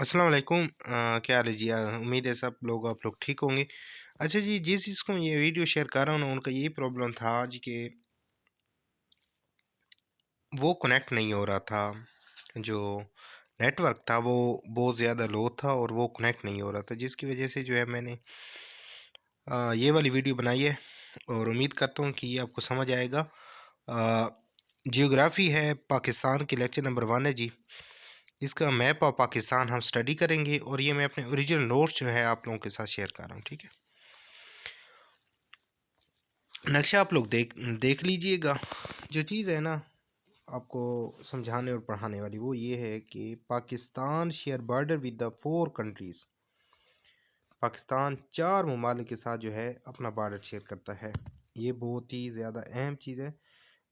अस्सलाम वालेकुम। क्या हाल है जी? उम्मीद है सब लोग आप लोग ठीक होंगे। अच्छा जी, जिस जिसको मैं ये वीडियो शेयर कर रहा हूँ ना, उनका यही प्रॉब्लम था आज कि वो कनेक्ट नहीं हो रहा था। जो नेटवर्क था वो बहुत ज़्यादा लो था और वो कनेक्ट नहीं हो रहा था, जिसकी वजह से जो है मैंने ये वाली वीडियो बनाई है और उम्मीद करता हूँ कि ये आपको समझ आएगा। जियोग्राफ़ी है पाकिस्तान की, लेक्चर नंबर 1 है जी। इसका मैप ऑफ पाकिस्तान हम स्टडी करेंगे और ये मैं अपने ओरिजिनल नोट्स जो है आप लोगों के साथ शेयर कर रहा हूँ, ठीक है। नक्शा आप लोग देख देख लीजिएगा। जो चीज़ है ना आपको समझाने और पढ़ाने वाली, वो ये है कि Pakistan share border with the 4 countries. Pakistan 4 ममालिक के साथ जो है अपना बॉर्डर शेयर करता है। ये बहुत ही ज़्यादा अहम चीज़ है।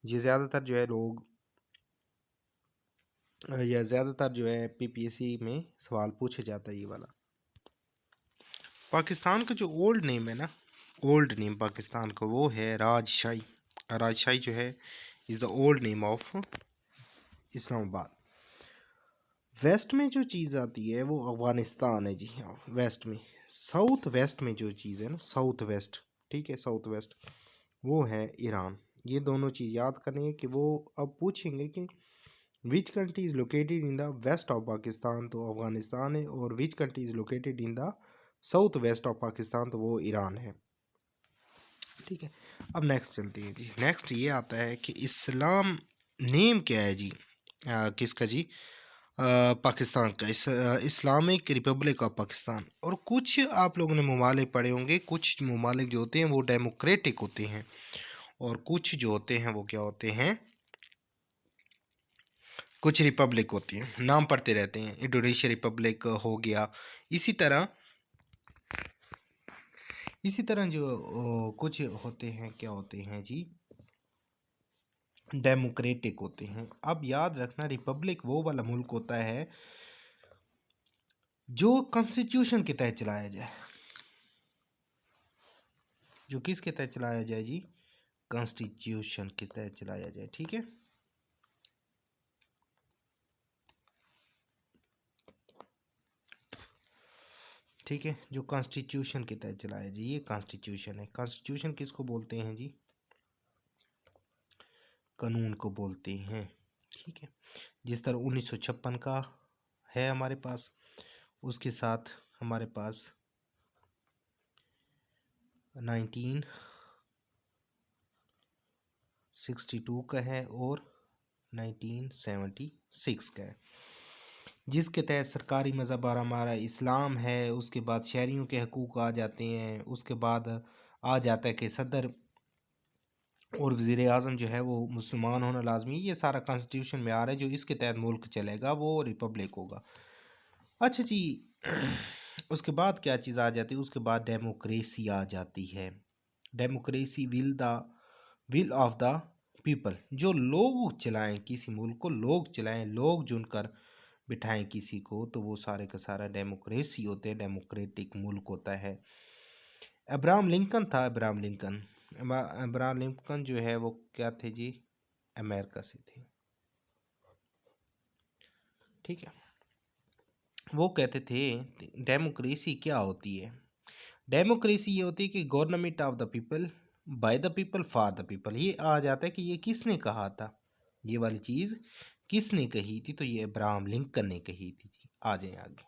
ये ज़्यादातर जो है लोग या ज़्यादातर जो है पीपीएससी में सवाल पूछा जाता है ये वाला। पाकिस्तान का जो ओल्ड नेम है ना, ओल्ड नेम पाकिस्तान का वो है राजशाही। राजशाही जो है is the old name of Islamabad. West में जो चीज़ आती है वो अफ़गानिस्तान है जी। हाँ, वेस्ट में, साउथ वेस्ट में जो चीज़ है ना, साउथ वेस्ट, ठीक है, साउथ वेस्ट वो है ईरान। ये दोनों चीज़ याद करनी है कि वो अब पूछेंगे कि which country is located in the west of Pakistan, तो अफ़गानिस्तान है, और which country is located in the south west of Pakistan, तो वो ईरान है, ठीक है। अब नेक्स्ट चलती है जी। नेक्स्ट ये आता है कि इस्लाम नेम क्या है जी? किसका जी? पाकिस्तान का, इस्लामिक रिपब्लिक ऑफ पाकिस्तान। और कुछ आप लोगों ने ममालिक पढ़े होंगे, कुछ ममालिक जो होते हैं वो डेमोक्रेटिक होते हैं और कुछ जो होते हैं वो क्या होते हैं, कुछ रिपब्लिक होती हैं। नाम पढ़ते रहते हैं, इंडोनेशिया रिपब्लिक हो गया। इसी तरह जो कुछ होते हैं, क्या होते हैं जी, डेमोक्रेटिक होते हैं। अब याद रखना, रिपब्लिक वो वाला मुल्क होता है जो कॉन्स्टिट्यूशन के तहत चलाया जाए। जो किसके तहत चलाया जाए जी? कॉन्स्टिट्यूशन के तहत चलाया जाए, ठीक है। ठीक है, जो कॉन्स्टिट्यूशन के तहत चलाया जाए, ये कॉन्स्टिट्यूशन है। कॉन्स्टिट्यूशन किसको बोलते हैं जी? कानून को बोलते हैं, ठीक है। जिस तरह 1956 का है हमारे पास, उसके साथ हमारे पास 1962 का है और 1976 का है, जिसके तहत सरकारी मज़हब हमारा इस्लाम है। उसके बाद शहरियों के हकूक़ आ जाते हैं। उसके बाद आ जाता है कि सदर और वज़ीर आज़म जो है वो मुसलमान होना लाजमी। ये सारा कॉन्स्टिट्यूशन में आ रहा है। जो इसके तहत मुल्क चलेगा वो रिपब्लिक होगा। अच्छा जी, उसके बाद क्या चीज़ आ जाती है? उसके बाद डेमोक्रेसी आ जाती है। Democracy will of the people. जो लोग चलाएं किसी मुल्क को, लोग चलाएं, लोग चुनकर बिठाएं किसी को, तो वो सारे का सारा डेमोक्रेसी होते हैं, डेमोक्रेटिक मुल्क होता है। अब्राहम लिंकन था, अब्राहम लिंकन जो है वो क्या थे जी? अमेरिका से थे, ठीक है। वो कहते थे डेमोक्रेसी क्या होती है? डेमोक्रेसी ये होती है कि government of the people, by the people, for the people. ये आ जाता है कि ये किसने कहा था, ये वाली चीज़ किसने कही थी? तो ये अब्राहम लिंकन ने कही थी जी। आ जाए आगे।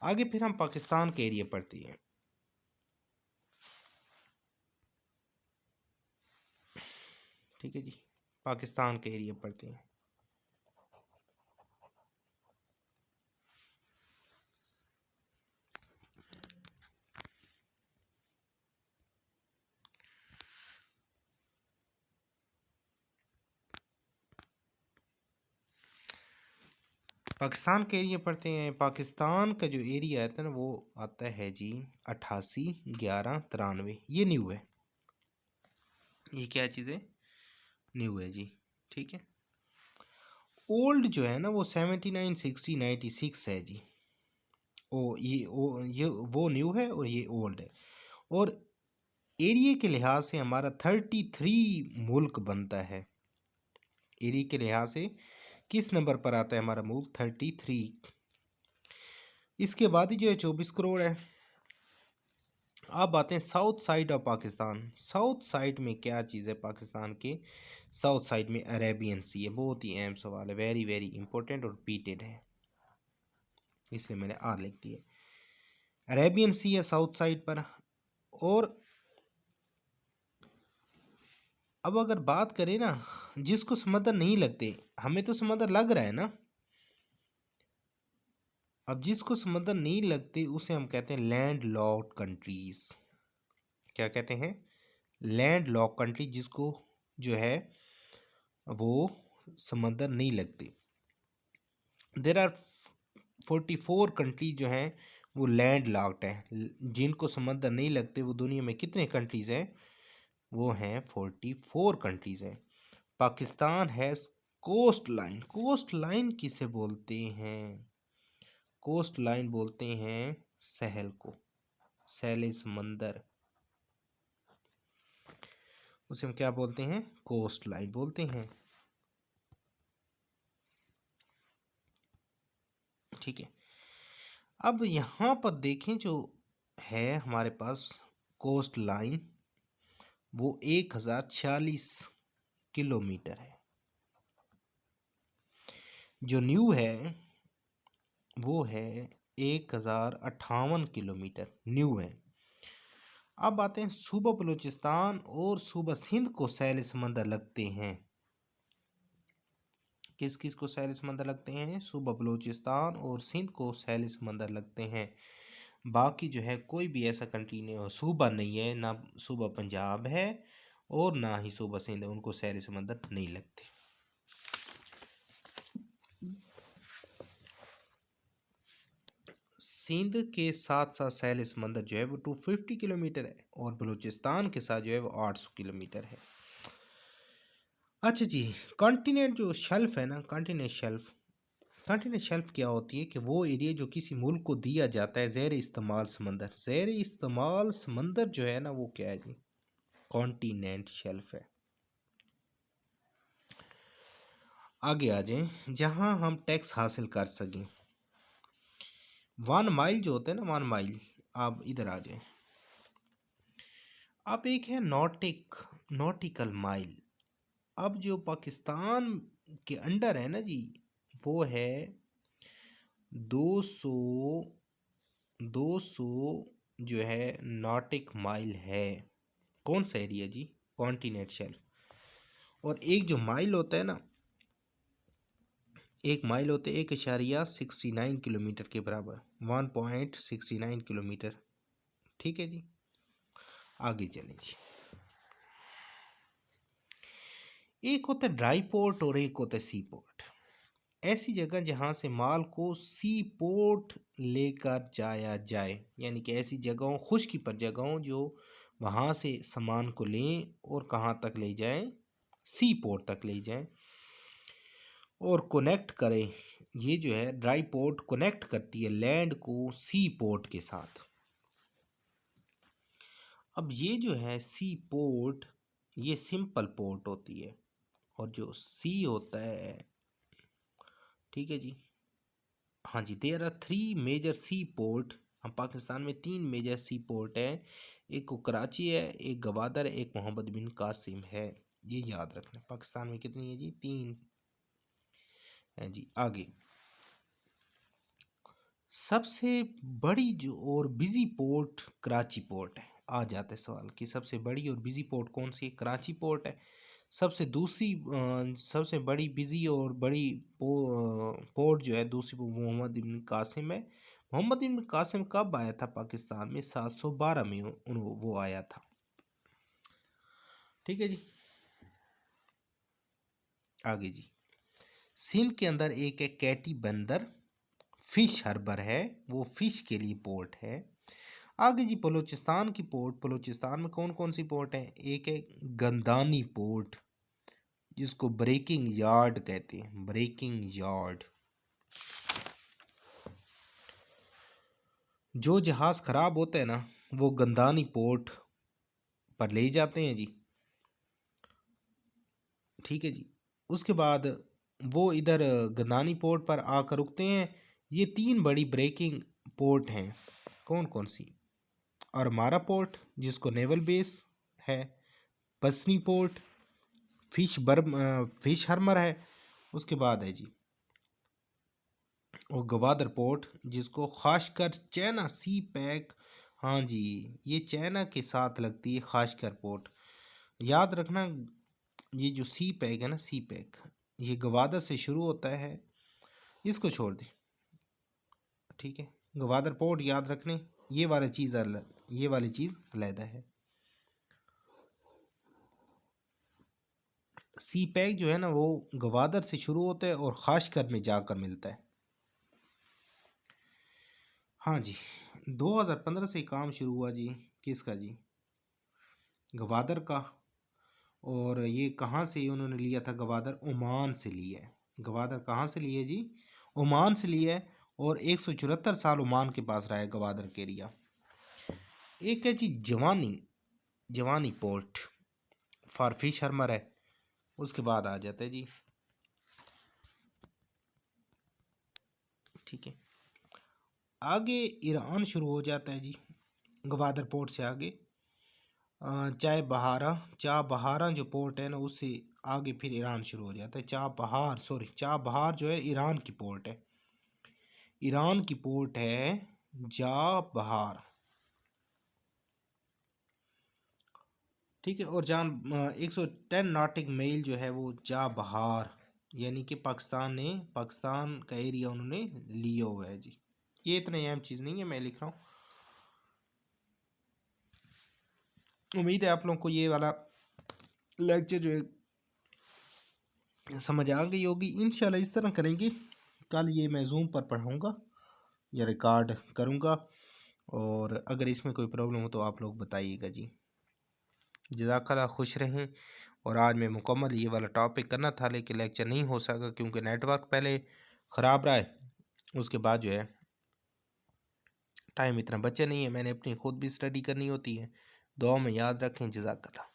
आगे फिर हम पाकिस्तान के एरिया पढ़ते हैं, ठीक है जी। पाकिस्तान के एरिया पढ़ते हैं। पाकिस्तान के एरिया पढ़ते हैं। पाकिस्तान का जो एरिया आता है ना वो आता है जी 881193। ये न्यू है, ये क्या चीज़ है? न्यू है जी, ठीक है। ओल्ड जो है ना वो 796096 है जी। ये वो न्यू है और ये ओल्ड है। और एरिया के लिहाज से हमारा 33 मुल्क बनता है। एरिया के लिहाज से किस नंबर पर आता है हमारा मुल्क? 33 इसके बाद ही जो है 24 करोड़ है। अब आते हैं south side of Pakistan. South side में क्या चीज़ है पाकिस्तान के? साउथ साइड में अरेबियन सी है। बहुत ही अहम सवाल है, वेरी वेरी इंपॉर्टेंट और रिपीटेड है, इसलिए मैंने आर लिख दी है। अरेबियन सी है साउथ साइड पर। और अब अगर बात करें ना, जिसको समंदर नहीं लगते, हमें तो समंदर लग रहा है ना, अब जिसको समंदर नहीं लगते उसे हम कहते हैं लैंड लॉक्ड कंट्रीज। क्या कहते हैं? लैंड लॉक कंट्री, जिसको जो है वो समंदर नहीं लगते। देर आर 44 कंट्री जो हैं वो लैंड लॉक्ड हैं, जिनको समंदर नहीं लगते। वो दुनिया में कितने कंट्रीज हैं? वो हैं 44 कंट्रीज हैं। Pakistan has coast line. Coast line किसे बोलते हैं? कोस्ट लाइन बोलते हैं सहल को, सहले समंदर, उसे हम क्या बोलते हैं? कोस्ट लाइन बोलते हैं। ठीक है, अब यहाँ पर देखें, जो है हमारे पास कोस्ट लाइन, वो 1046 किलोमीटर है। जो न्यू है वो है 1058 किलोमीटर, न्यू है। अब आते हैं सूबा बलूचिस्तान और सूबा सिंध को सैल समंदर लगते हैं। किस किस को सैल समंदर लगते हैं? सूबा बलूचिस्तान और सिंध को सैल समंदर लगते हैं। बाकी जो है कोई भी ऐसा कंट्री नहीं और सूबा नहीं है, ना सूबा पंजाब है और ना ही सूबा सिंध है, उनको सैल समंदर नहीं लगते। सिंध के साथ साथ सैल समंदर जो है वो 250 किलोमीटर है और बलूचिस्तान के साथ जो है वो 800 किलोमीटर है। अच्छा जी, कॉन्टिनेंट जो शेल्फ है ना, कॉन्टिनेंट शेल्फ क्या होती है कि वो एरिया जो किसी मुल्क को दिया जाता है ज़ेर इस्तेमाल समंदर। ज़ेर इस्तेमाल समंदर जो है ना वो क्या है जी? कॉन्टिनेंट शेल्फ है। आगे आ जाएं, जहां हम टैक्स हासिल कर सकें। 1 माइल जो होता है ना, 1 माइल, आप इधर आ जाएं। अब एक है नॉटिकल माइल। अब जो पाकिस्तान के अंडर है ना जी, वो है 200 जो है नॉटिक माइल है। कौन सा एरिया जी? Continent shelf. और एक जो माइल होता है ना, एक माइल होते 1.69 किलोमीटर के बराबर, 1.69 किलोमीटर। ठीक है जी, आगे चलें जी। एक होता है ड्राई पोर्ट और एक होता है सी पोर्ट। ऐसी जगह जहाँ से माल को सी पोर्ट लेकर जाया जाए, यानी कि ऐसी जगहों, खुश्की पर जगहों, जो वहाँ से सामान को लें और कहाँ तक ले जाएं? सी पोर्ट तक ले जाएं और कनेक्ट करें। ये जो है ड्राई पोर्ट कनेक्ट करती है लैंड को सी पोर्ट के साथ। अब ये जो है सी पोर्ट, ये सिंपल पोर्ट होती है, और जो सी होता है, ठीक है जी, हाँ जी, there are 3 major seaport. हम पाकिस्तान में 3 मेजर सी पोर्ट है। एक को कराची है, एक गवादर है, एक मोहम्मद बिन कासिम है। ये याद रखना। पाकिस्तान में कितनी है जी? 3 है जी। आगे, सबसे बड़ी जो और बिजी पोर्ट कराची पोर्ट है। आ जाता है सवाल कि सबसे बड़ी और बिजी पोर्ट कौन सी है? कराची पोर्ट है। सबसे बड़ी बिजी और बड़ी पोर्ट जो है दूसरी, वो मोहम्मद इब्न कासिम है। मोहम्मद इब्न कासिम कब आया था पाकिस्तान में? 712 में वो आया था। ठीक है जी, आगे जी। सिंध के अंदर एक है कैटी बंदर, फिश हार्बर है, वो फिश के लिए पोर्ट है। आगे जी, बलूचिस्तान की पोर्ट। बलूचिस्तान में कौन कौन सी पोर्ट है? एक है गंदानी पोर्ट, जिसको ब्रेकिंग यार्ड कहते हैं, ब्रेकिंग यार्ड। जो जहाज़ ख़राब होता है ना, वो गंदानी पोर्ट पर ले जाते हैं जी। ठीक है जी, उसके बाद वो इधर गंदानी पोर्ट पर आकर रुकते हैं। ये 3 बड़ी ब्रेकिंग पोर्ट हैं कौन कौन सी? अरमारा पोर्ट जिसको नेवल बेस है, पसनी पोर्ट, फिश हर्मर है, उसके बाद है जी और गवादर पोर्ट जिसको खासकर चाइना सी पैक, हाँ जी ये चाइना के साथ लगती है खासकर पोर्ट, याद रखना। ये जो सी पैक है ना, सी पैक ये गवादर से शुरू होता है, इसको छोड़ दें, ठीक है। गवादर पोर्ट याद रखने, ये वाली चीज़ अलग है। सी पैक जो है ना वो गवादर से शुरू होता है और खासकर में जाकर मिलता है। हाँ जी 2015 से काम शुरू हुआ जी, किसका जी? गवादर का। और ये कहाँ से उन्होंने लिया था गवादर? ओमान से लिया है। गवादर कहाँ से लिए जी? ओमान से लिया है। और 174 साल ओमान के पास रहा है गवादर के एरिया। एक है जी जवानी पोर्ट फॉर फिश हर्मर है, उसके बाद आ जाता है जी, ठीक है। आगे ईरान शुरू हो जाता है जी गवादर पोर्ट से आगे। चाह बहारा जो पोर्ट है ना उससे आगे फिर ईरान शुरू हो जाता है। चाह बहार जो है ईरान की पोर्ट है, ईरान की पोर्ट है चाह बहार, ठीक है। और 110 नॉटिक मील जो है वो चाह बहार, यानी कि पाकिस्तान का एरिया उन्होंने लिया हुआ है जी। ये इतने अहम चीज़ नहीं है, मैं लिख रहा हूँ। उम्मीद है आप लोगों को ये वाला लेक्चर जो है समझ आ गई होगी। इंशाल्लाह इस तरह करेंगे, कल ये मैं जूम पर पढ़ाऊँगा या रिकॉर्ड करूँगा, और अगर इसमें कोई प्रॉब्लम हो तो आप लोग बताइएगा जी। जज़ाकल्लाह, खुश रहें। और आज मैं मुकम्मल ये वाला टॉपिक करना था लेकिन लेक्चर नहीं हो सका क्योंकि नेटवर्क पहले ख़राब रहा है, उसके बाद जो है टाइम इतना बचा नहीं है, मैंने अपनी खुद भी स्टडी करनी होती है। दुआ में याद रखें। जज़ाकल्लाह।